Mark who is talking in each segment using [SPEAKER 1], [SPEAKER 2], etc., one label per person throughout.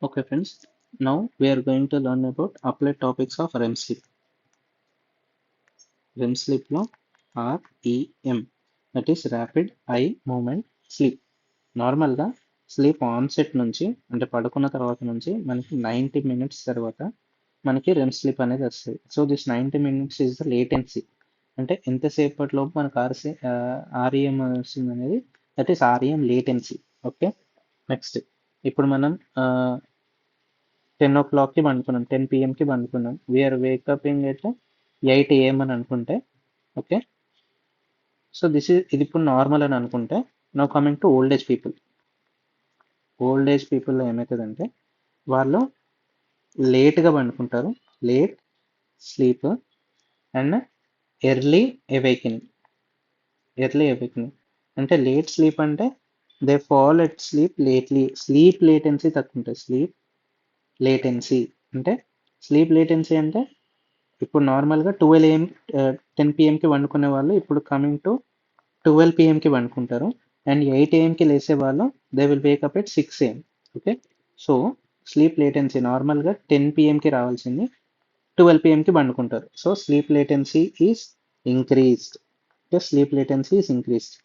[SPEAKER 1] Okay, friends. Now we are going to learn about applied topics of REM sleep. REM sleep లో REM, that is rapid eye movement sleep. నార్మల్గా sleep onset నుంచి అంటే పడుకున్న తర్వాత నుంచి మనకి 90 minutes తర్వాత మనకి రెమ్ స్లీప్ అనేది వస్తుంది. So this 90 minutes is the latency. అంటే ఎంతసేపటిలోపు మనకు ఆర్ఈఎం వస్తుంది అనేది, that is REM latency. Okay, next ఇప్పుడు మనం 10 o'clockకి పండుకున్నాం, 10 p.m.కి పండుకున్నాం. We are వేకపింగ్ at 8 a.m. అని అనుకుంటే, ఓకే. సో ఇది ఇప్పుడు నార్మల్ అని అనుకుంటే, now coming to old age people. Old age పీపుల్లో ఏమవుతుందంటే వాళ్ళు లేట్గా పండుకుంటారు, late sleep and early awakening. Early awakening అంటే లేట్ స్లీప్ అంటే they fall asleep lately. Sleep latency తక్కువ ఉంటుంది. స్లీప్ లేటెన్సీ అంటే ఇప్పుడు నార్మల్గా 12 AM 10 p.m.కి వండుకునే వాళ్ళు ఇప్పుడు కమింగ్ టు 12 p.m.కి వండుకుంటారు. అండ్ 8 AM లేసే వాళ్ళు they will wake up at 6 AM. Okay, so sleep latency నార్మల్గా 10 p.m.కి రావాల్సింది 12 p.m.కి వండుకుంటారు. So sleep latency is increased. Okay, sleep latency is increased.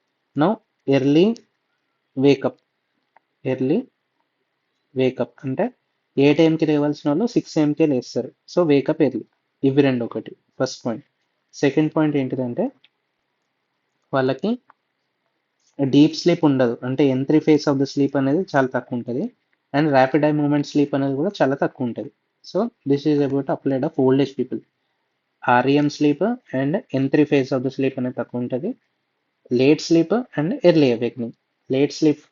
[SPEAKER 1] Now early wake up. Early wake up అంటే 8 AM లేవాల్సిన వాళ్ళు 6 AM లేస్తారు. So wake up early. ఇవి రెండు ఒకటి ఫస్ట్ పాయింట్. సెకండ్ పాయింట్ ఏంటిదంటే వాళ్ళకి డీప్ స్లీప్ ఉండదు. అంటే N3 phase of the sleep అనేది చాలా తక్కువ ఉంటుంది. And rapid eye movement sleep అనేది కూడా చాలా తక్కువ ఉంటుంది. So this is about applied of old age people. REM sleep and N3 phase of the sleep అనేది తక్కువ ఉంటుంది. Late sleep and early awakening. Late sleep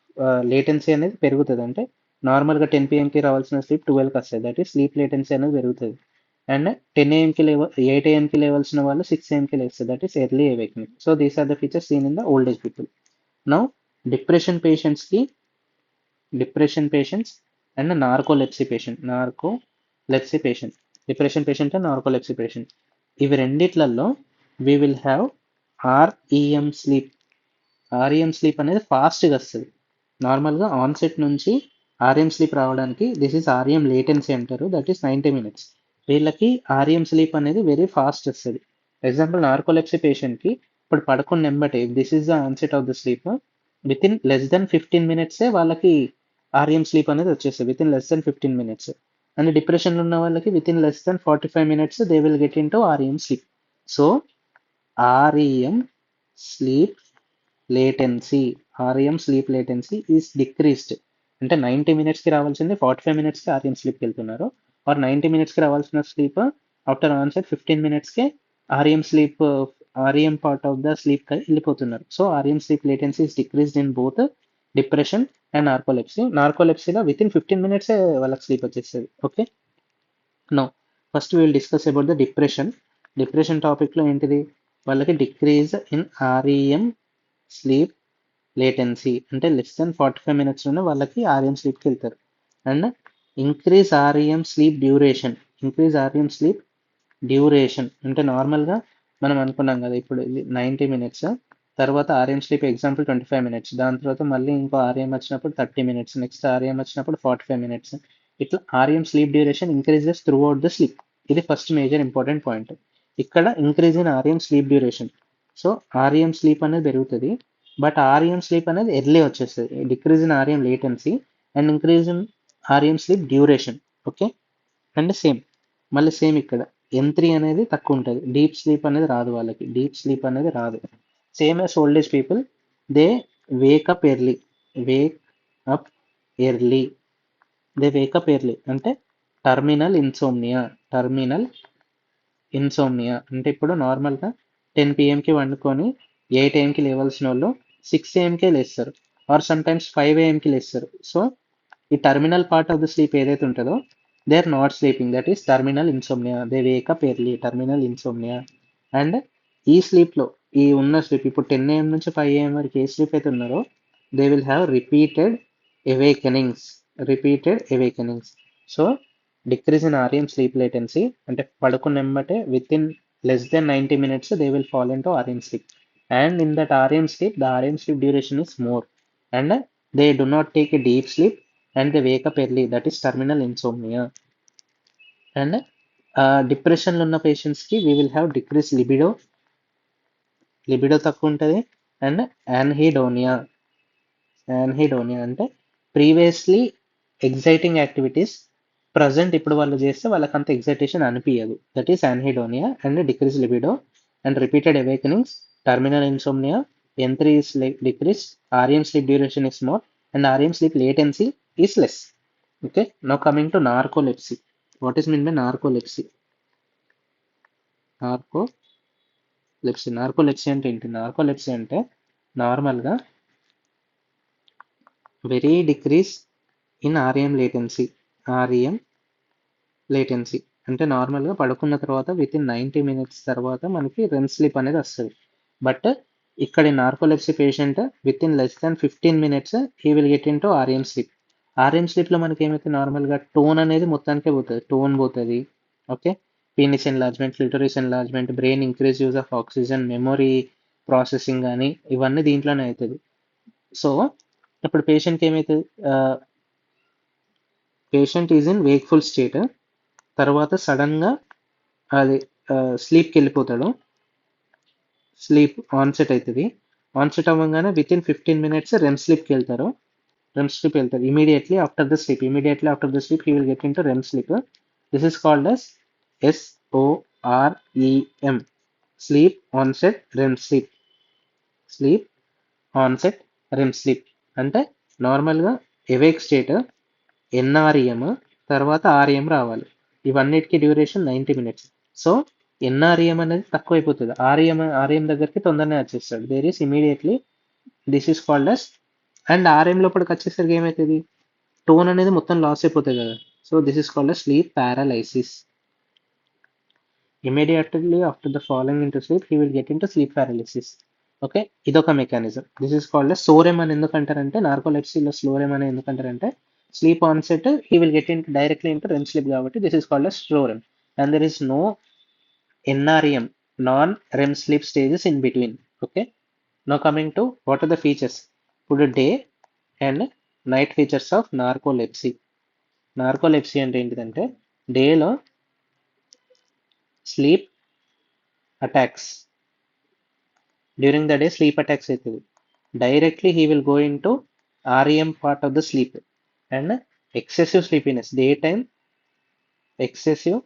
[SPEAKER 1] latency అనేది పెరుగుతుంది. అంటే నార్మల్గా 10 p.m.కి రావాల్సిన స్లీప్ 12కి వస్తుంది. దట్ ఈస్ స్లీప్ లేటెన్సీ అనేది పెరుగుతుంది. అండ్ 8 AM లేవాల్సిన వాళ్ళు 6 AM లేస్తారు. That is early awakening. So these are the features seen in the old age people. Now depression patients and narcolepsy patient. Depression patient and narcolepsy patient, ఇవి రెండిట్లలో we will have REM sleep. REM sleep అనేది ఫాస్ట్గా వస్తుంది. నార్మల్గా onset నుంచి REM sleep రావడానికి this is REM latency అంటారు. That is 90 minutes. వీళ్ళకి ఆర్ఈఎం స్లీప్ అనేది వెరీ ఫాస్ట్ వస్తుంది. ఎగ్జాంపుల్ నార్కోలెప్సీ పేషెంట్కి ఇప్పుడు పడుకున్న నెంబటే this is the onset of the sleep. With in less than 15 minutes వాళ్ళకి ఆర్ఈఎం స్లీప్ అనేది వచ్చేస్తుంది. With in less than 15 minutes. And డిప్రెషన్లో ఉన్న వాళ్ళకి with in less than 45 minutes they will get into REM sleep. So REM sleep latency is decreased. అంటే 90 minutesకి రావాల్సింది 45 minutesకి REM స్లీప్కి వెళ్తున్నారు. Are 90 minutesకి రావాల్సిన స్లీప్ ఆఫ్టర్ ఆన్సెట్ 15 minutesకే ఆర్ఈఎం పార్ట్ ఆఫ్ ద స్లీప్కి వెళ్ళిపోతున్నారు. So REM sleep latency is decreased in both depression and నార్కోలెప్సీలో within 15 minutes వాళ్ళకి స్లీప్ వచ్చేస్తుంది. Okay, now first will discuss about the depression టాపిక్లో ఏంటిది, వాళ్ళకి decrease in REM sleep latency అంటే లెస్ దెన్ 45 minutesలోనే వాళ్ళకి ఆర్ఈఎం స్లీప్కి వెళ్తారు. And increase REM sleep duration అంటే నార్మల్గా మనం అనుకున్నాం కదా, ఇప్పుడు ఇది 90 minutes, తర్వాత ఆర్ఈఎం స్లీప్ ఎగ్జాంపుల్ 25 minutes, దాని తర్వాత మళ్ళీ ఇంకో ఆర్ఈఎం వచ్చినప్పుడు 30 minutes, నెక్స్ట్ ఆర్ఈఎం వచ్చినప్పుడు 45 minutes. ఇట్లా REM sleep duration increases through out the sleep. ఇది ఫస్ట్ మేజర్ ఇంపార్టెంట్ పాయింట్. ఇక్కడ increase in REM sleep duration. So REM sleep అనేది పెరుగుతుంది, బట్ ఆర్ఈఎం స్లీప్ అనేది ఎర్లీ వచ్చేస్తుంది. Decrease in REM latency and increase in REM sleep duration. Okay, and మళ్ళీ same ఇక్కడ N3 అనేది తక్కువ ఉంటుంది. డీప్ స్లీప్ అనేది రాదు. Same as old age people, they wake up early. Wake up early they wake up early అంటే terminal insomnia అంటే ఇప్పుడు నార్మల్గా 10 p.m.కి వండుకొని 8 AM లేవాల్సిన వాళ్ళు 6 AM లేస్తారు, ఆర్ సమ్ టైమ్స్ 5 AM లేస్తారు. సో ఈ terminal part of the sleep ఏదైతే ఉంటుందో they are not sleeping. That is terminal insomnia. They wake up early, terminal insomnia. And ఈ స్లీప్లో ఉన్న స్లీప్ ఇప్పుడు 10 AM నుంచి 5 AM వరకు ఏ స్లీప్ అయితే ఉన్నారో they will have repeated awakenings. So decrease in REM sleep latency అంటే పడుకున్నెంబటే within less than 90 minutes they will fall into REM sleep. And in that REM sleep, the REM sleep duration is more. And they do not take a deep sleep and they wake up early, that is terminal insomnia. And డిప్రెషన్లో ఉన్న పేషెంట్స్కి we will have decrease libido తక్కువ ఉంటుంది. And యాన్హీడోనియా అంటే previously exciting activities present ఇప్పుడు వాళ్ళు చేస్తే వాళ్ళకి అంత ఎగ్జైటేషన్ అనిపించదు, that is anhedonia. And decrease libido and repeated awakenings, terminal insomnia, N3 is decreased, REM sleep duration is more, and REM sleep latency is less. Okay, now coming to narcolepsy. What is meant by narcolepsy? Narcolepsy అంటే ఏంటి? Narcolepsy అంటే నార్మల్గా very decrease in REM latency అంటే నార్మల్గా పడుకున్న తర్వాత with in 90 minutes తర్వాత మనకి రెమ్ స్లీప్ అనేది వస్తుంది. బట్ ఇక్కడ narcolepsy patient within less than 15 minutes he will get into REM sleep. REM స్లీప్లో మనకి ఏమైతే నార్మల్గా టోన్ అనేది మొత్తానికే పోతుంది, టోన్ పోతుంది. Okay, penis enlargement, clitoris enlargement, brain increase use of oxygen, memory processing కానీ ఇవన్నీ దీంట్లోనే అవుతుంది. సో ఇప్పుడు పేషెంట్కి ఏమవుతుంది? Patient is in wakeful state, తర్వాత సడన్గా అది స్లీప్కి వెళ్ళిపోతాడు, స్లీప్ ఆన్సెట్ అవుతుంది. ఆన్సెట్ అవ్వగానే విత్ ఇన్ 15 minutes రెమ్ స్లీప్కి వెళ్తారు. Immediately after the sleep he will get into REM sleep. This is called as SOREM, sleep onset REM sleep. Sleep onset REM sleep అంటే నార్మల్గా awake state, NREM, తర్వాత REM రావాలి. ఇవన్నిటికీ duration 90 minutes. So NREM అనేది తక్కువ అయిపోతుంది, REM దగ్గరికి తొందరనే వచ్చేస్తాడు. There is immediately this is called as. And REM లోపలికి వచ్చేసరికి ఏమవుతుంది? టోన్ అనేది మొత్తం లాస్ అయిపోతుంది కదా. So this is called as sleep paralysis. Immediately after the following into sleep he will get into sleep paralysis. Okay, ఇదొక mechanism. This is called SOREM అని ఎందుకంటారంటే, నార్కోలెప్సీలో స్లోరెమ్ అని ఎందుకంటారంటే sleep onset he will get in directly into REM sleep కాబట్టి this is called SOREM. And there is no NREM, non REM sleep stages in between. Okay, now coming to what are the features. ఇప్పుడు day and night features of narcolepsy. Narcolepsy అంటే ఏంటిదంటే డేలో sleep attacks, during the day sleep attacks అవుతుంది. Directly he will go into REM part of the sleep. And excessive sleepiness, day time excessive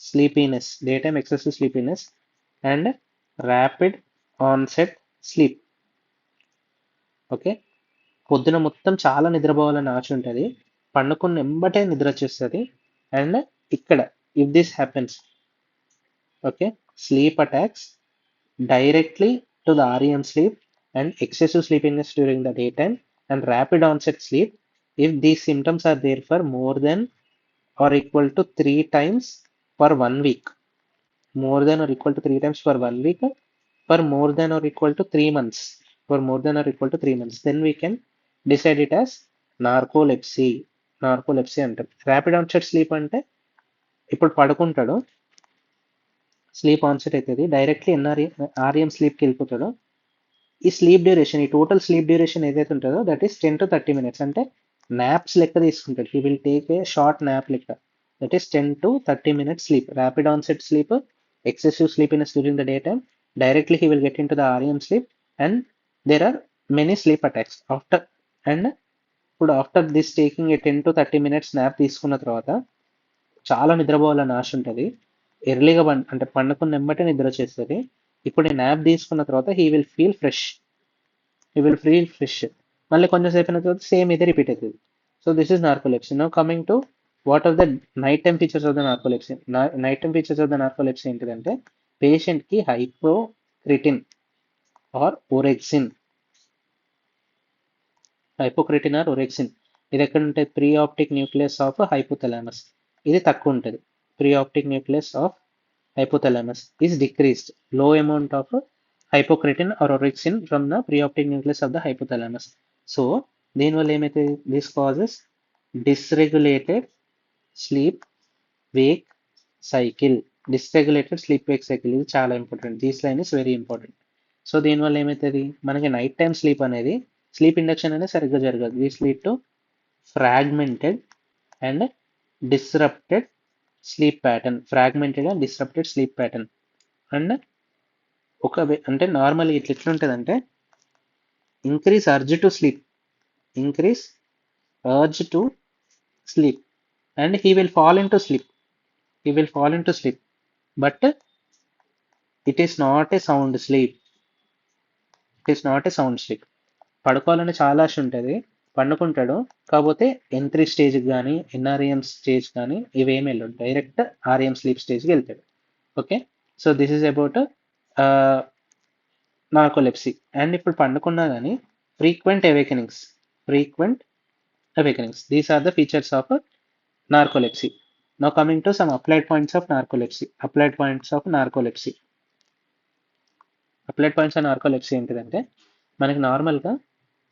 [SPEAKER 1] sleepiness and rapid onset sleep. Okay, పొద్దున మొత్తం చాలా నిద్రపోవాలని ఆశ ఉంటుంది, పండుకున్న ఎంబటే నిద్ర వచ్చేస్తుంది. అండ్ ఇక్కడ if this happens, okay, sleep attacks directly to the REM sleep and excessive sleepiness during the daytime and rapid onset sleep if these symptoms are there for more than or equal to 3 times per 1 week. More than or equal to 3 times per 1 week, for more than or equal to 3 months. For more than or equal to 3 months. Then we can decide it as narcolepsy. Narcolepsy అంటారు. Rapid onset sleep అంటే ఇప్పుడు పడుకుంటాడు, sleep onset అవుతుంది, directly REM స్లీప్కి వెళ్ళిపోతాడు. ఈ sleep duration, ఈ total sleep duration ఏదైతే ఉంటుందో దట్ ఈస్ 10 to 30 minutes. అంటే నాప్స్ లెక్క తీసుకుంటాడు. He will take a short nap లెక్క. That is 10 to 30 minutes sleep. Rapid onset sleep, excessive sleepiness during the day time, directly he will get into the REM sleep and there are many sleep attacks after. And ఇప్పుడు after this taking a 10 to 30 minutes nap తీసుకున్న తర్వాత చాలా నిద్రపోవాలని ఆశ ఉంటుంది. ఎర్లీగా అంటే పండుకున్న వెంబటే నిద్ర వచ్చేస్తుంది. ఇప్పుడు ఈ నాప్ తీసుకున్న తర్వాత హీ విల్ ఫీల్ ఫ్రెష్. మళ్ళీ కొంచెం సేపు అయిన తర్వాత సేమ్ ఇదే రిపీట్ అవుతుంది. So this is narcolepsy. Now coming to what are the night time features of the narcolepsy. Night time features of the narcolepsy ఏంటిదంటే పేషెంట్కి హైపోక్రిటిన్ ఆర్ ఒరెక్సిన్ ఇది ఎక్కడ ఉంటుంది? Pre optic nucleus of hypothalamus. ఇది తక్కువ ఉంటుంది. Pre optic nucleus of hypothalamus is decreased. Low amount of hypocretin or orexin from the preoptic nucleus of the hypothalamus. So దీనివల్ల ఏమైతే this causes dysregulated sleep wake cycle. ఇది చాలా important. This line is very important. So దీనివల్ల ఏమవుతుంది, మనకి night time sleep induction అనేది సరిగ్గా జరగదు. This lead to fragmented and disrupted sleep pattern. And అంటే నార్మల్ ఇట్లా ఎట్లుంటుందంటే increase urge to sleep, increase urge to sleep, and he will fall into sleep. He will fall into sleep, but it is not a sound sleep. It is not a sound sleep. పడుకోవాలని చాలా ఆశ ఉంటుంది, పండుకుంటాడు, కాకపోతే N3 స్టేజ్కి కానీ NREM stage కానీ ఇవేమి వెళ్ళడు, direct REM sleep స్టేజ్కి వెళ్తాడు. Okay, so this is about narcolepsy. And ఇప్పుడు పండుకున్నా కానీ frequent awakenings, frequent awakenings. These are the features of narcolepsy. Now coming to some applied points of narcolepsy. Applied points of narcolepsy. Applied points of narcolepsy ఏంటిదంటే మనకి నార్మల్గా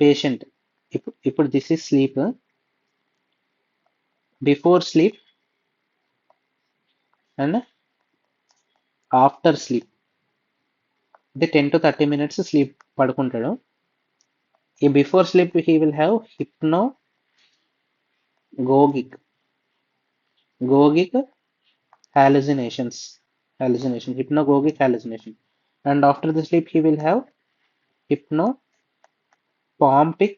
[SPEAKER 1] patient ఇప్పుడు this is sleep, before sleep and after sleep. అంటే 10 to 30 minutes sleep పడుకుంటాడు. ఈ before sleep he will have hypnagogic hallucinations, hypnagogic hallucination. And after the sleep he will have hypnopompic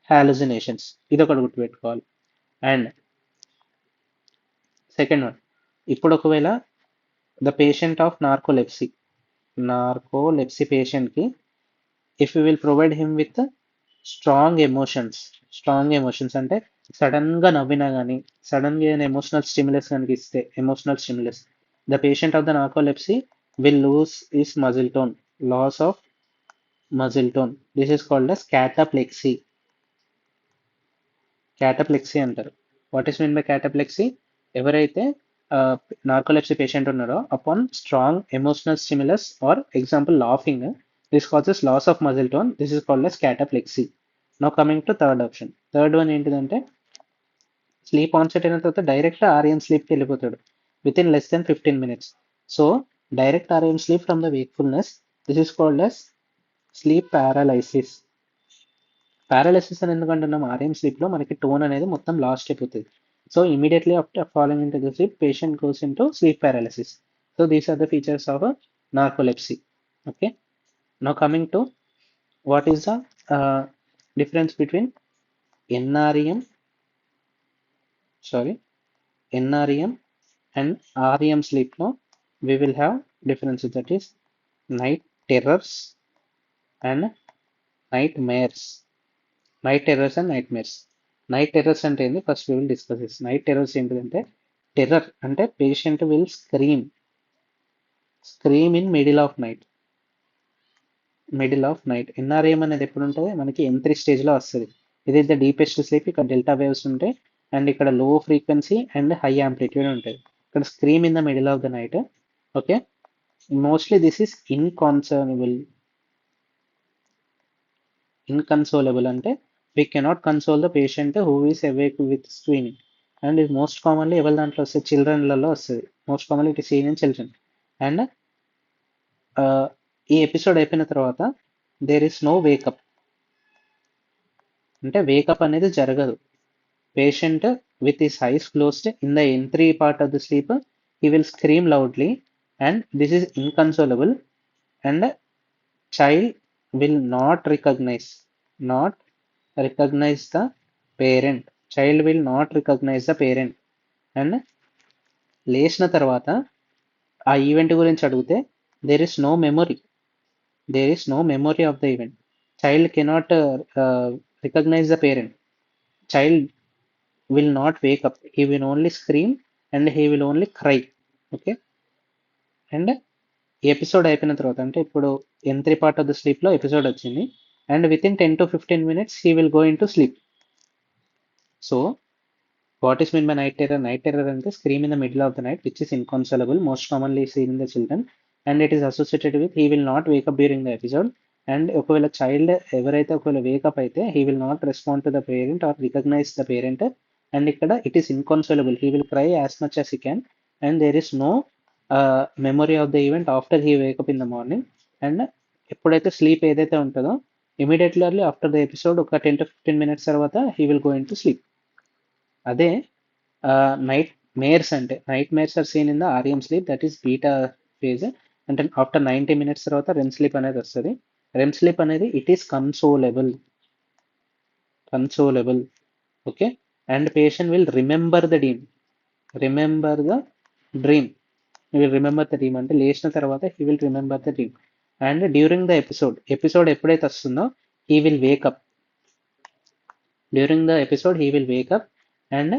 [SPEAKER 1] hallucinations. ఇది ఒకటి గుర్తుపెట్టుకోవాలి. అండ్ సెకండ్ వన్, ఇప్పుడు ఒకవేళ the patient of narcolepsy పేషెంట్కి if you will provide him with strong emotions అంటే సడన్గా నవ్వినా కానీ, సడన్గా ఏదైనా ఎమోషనల్ స్టిమ్యులస్ కనిపిస్తే, emotional stimulus, the patient of the narcolepsy will lose his muscle tone, loss of muscle tone. This is called as cataplexy. Cataplexy అంటారు. What is mean by cataplexy? ఎవరైతే narcolepsy patient ఉన్నారో upon strong emotional stimulus or example laughing, this causes loss of muscle tone. This is called as cataplexy. Now coming to third option. Third one ఏంటిదంటే sleep onset అయిన తర్వాత direct REM స్లీప్కి వెళ్ళిపోతాడు within less than 15 minutes. సో direct REM sleep from the wakefulness. This is called as sleep paralysis. Paralysis అని ఎందుకంటున్నాం, RM స్లీప్లో మనకి tone అనేది మొత్తం లాస్ట్ అయిపోతుంది. So immediately after following into the sleep patient goes into sleep paralysis. So these are the features of narcolepsy. Okay, now coming to what is the difference between NREM and REM sleep. No, we will have differences, that is night terrors and nightmares. Night terrors అంటే ఏంటి, first we will discuss this. Night terrors ఏంటిదంటే, terror అంటే patient will scream in middle of night. NREM అనేది ఎప్పుడు ఉంటుంది, మనకి N3 స్టేజ్లో వస్తుంది. ఇది ద డీపెస్ట్ స్లీప్. ఇక్కడ డెల్టా వేవ్స్ ఉంటాయి అండ్ ఇక్కడ low frequency and high amplitude ఉంటుంది. ఇక్కడ scream in the middle of the night. Okay, mostly this is inconsolable అంటే we cannot console the patient who is awake with screaming. And ఇది most commonly ఎవరి దాంట్లో వస్తుంది, చిల్డ్రన్లలో వస్తుంది. Most commonly it is seen in children. And ఈ episode అయిపోయిన తర్వాత there is no wake up, అంటే వేకప్ అనేది జరగదు. Patient with his eyes closed in the N3 part of the sleep, he will scream loudly and this is inconsolable, and child will not recognize the parent. Child will not recognize the parent. And లేచిన తర్వాత ఆ event గురించి అడిగితే there is no memory of the event. Child cannot recognize the parent. Child will not wake up, he will only scream and he will only cry. Okay, and ఈ episode అయిపోయిన తర్వాత అంటే ఇప్పుడు N3 పార్ట్ ఆఫ్ ద స్లీప్లో episode వచ్చింది and within 10 to 15 minutes he will go into sleep. So what is mean by night terror అంటే scream in the middle of the night which is inconsolable, most commonly seen in the children, and it is associated with he will not wake up during the episode. And ఒకవేళ child ఎవరైతే ఒకవేళ wake up అయితే he will not respond to the parent or recognise the parent. And ఇక్కడ it is inconsolable, he will cry as much as he can and there is no memory of the event after he wake up in the morning. And ఎప్పుడైతే sleep ఏదైతే ఉంటుందో immediately after the episode ఒక 10 to 15 minutes తర్వాత he will go into sleep. అదే nightmares అంటే nightmares are seen in the REM sleep, that is beta phase. అంటే after 90 minutes తర్వాత REM sleep అనేది వస్తుంది. రెమ్ స్లీప్ అనేది it is consolable, okay. And patient will remember the dream. He will remember the dream అంటే లేచిన తర్వాత he will remember the dream. And during the episode ఎప్పుడైతే వస్తుందో he will wake up. During the episode he will wake up and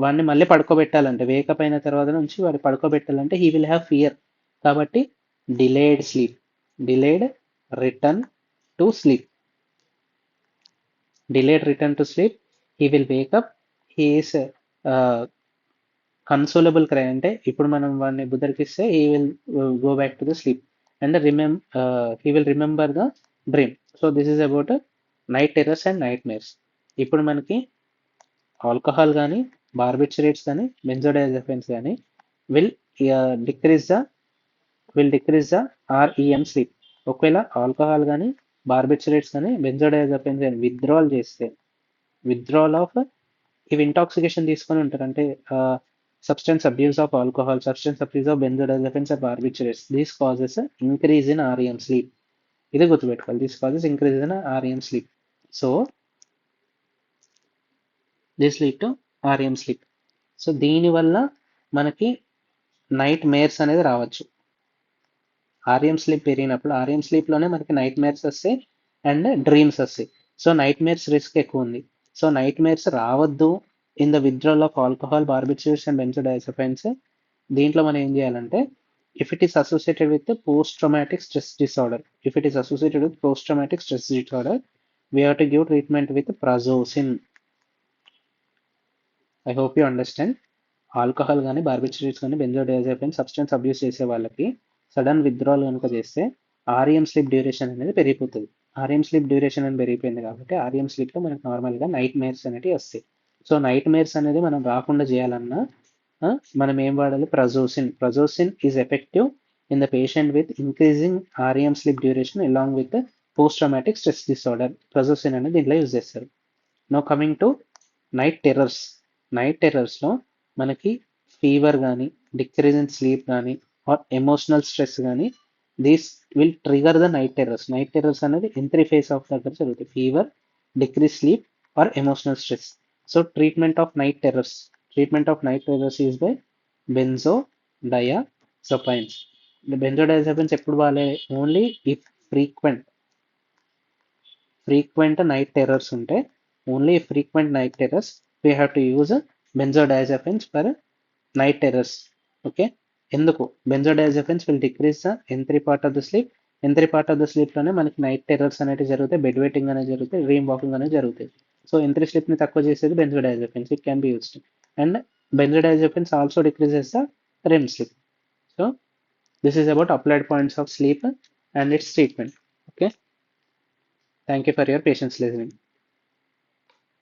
[SPEAKER 1] వాడిని మళ్ళీ పడుకోబెట్టాలంటే, wake up అయిన తర్వాత నుంచి వాడు పడుకోబెట్టాలంటే హీ విల్ హ్యావ్ ఫియర్. కాబట్టి delayed sleep, delayed return to sleep, delayed return to sleep. He will wake up, he is consolable cry అంటే ఇప్పుడు మనం వాడిని బుద్ధరికిస్తే he will go back to the sleep and he will remember the dream. So this is about night terrors and nightmares. ఇప్పుడు మనకి alcohol కానీ, బార్బిటరేట్స్ కానీ, బెంజోడైజెపిన్స్ కానీ will decrease the REM sleep. ఒకవేళ ఆల్కహాల్ కానీ, బార్బిటరేట్స్ కానీ, బెంజోడైజెపిన్స్ కానీ విత్డ్రాల్ ఆఫ్ ఇవి ఇంటాక్సికేషన్ తీసుకొని ఉంటారు అంటే substance abuse of alcohol, substance abuse of benzodiazepines or barbiturates, these causes increase in REM sleep. ఇది గుర్తుపెట్టుకోవాలి, these causes increase in REM sleep. So this lead to REM sleep. So దీనివల్ల మనకి nightmares అనేది రావచ్చు. REM sleep పెరిగినప్పుడు REM స్లీప్లోనే మనకి nightmares వస్తాయి అండ్ డ్రీమ్స్ వస్తాయి. సో నైట్ మేర్స్ రిస్క్ ఎక్కువ ఉంది. సో నైట్ మేర్స్ రావద్దు in the withdrawal of alcohol, barbiturates and బెంజోడైజెపిన్స్. దీంట్లో మనం ఏం చేయాలంటే if it is associated with the post-traumatic stress disorder, we have to give treatment with prazosin. I hope you understand. Alcohol కానీ, బార్బిటరేట్స్ కానీ, బెంజోడైజెపిన్ substance abuse చేసే వాళ్ళకి sudden withdrawal కనుక చేస్తే ఆర్ఈఎం స్లీప్ డ్యూరేషన్ అనేది పెరిగిపోతుంది. ఆర్ఈఎం స్లీప్ డ్యూరేషన్ అనేది పెరిగిపోయింది కాబట్టి ఆర్ఈఎం స్లీప్లో మనకి నార్మల్గా నైట్ మేర్స్ అనేవి వస్తాయి. సో నైట్ మేర్స్ అనేది మనం రాకుండా చేయాలన్నా మనం ఏం వాడాలి? Prazosin is effective in the patient with increasing REM sleep duration along with post traumatic stress disorder. Prazosin అనేది దీంట్లో యూజ్ చేస్తారు. నో కమింగ్ టు నైట్ టెర్రర్స్లో మనకి ఫీవర్ కానీ, డిక్రీజ్ ఇన్ స్లీప్ కానీ, ఆర్ ఎమోషనల్ స్ట్రెస్ కానీ, these will trigger the night terrors అనేది entry phase of దగ్గర జరుగుతాయి. Fever, decrease sleep or emotional stress. So treatment of night terrors is by benzodiazepines. Benzodiazepines ఎప్పుడు వాడే? Only if frequent night terrors ఉంటే, only frequent night terrors we have to use benzodiazepines for night terrors. Okay. ఎందుకు? Benzodiazepines will decrease the entry part of the sleep. Entry part of the స్లీప్లోనే మనకి night terrors అనేవి జరుగుతాయి, bed waiting అనేది జరుగుతాయి, dream walking అనేది జరుగుతాయి. So entry స్లీప్ని తక్కువ చేసేది benzodiazepines. It can be used. And benzodiazepines also decreases the REM sleep. So this is about applied points of sleep and its treatment. Okay. Thank you for your patience listening.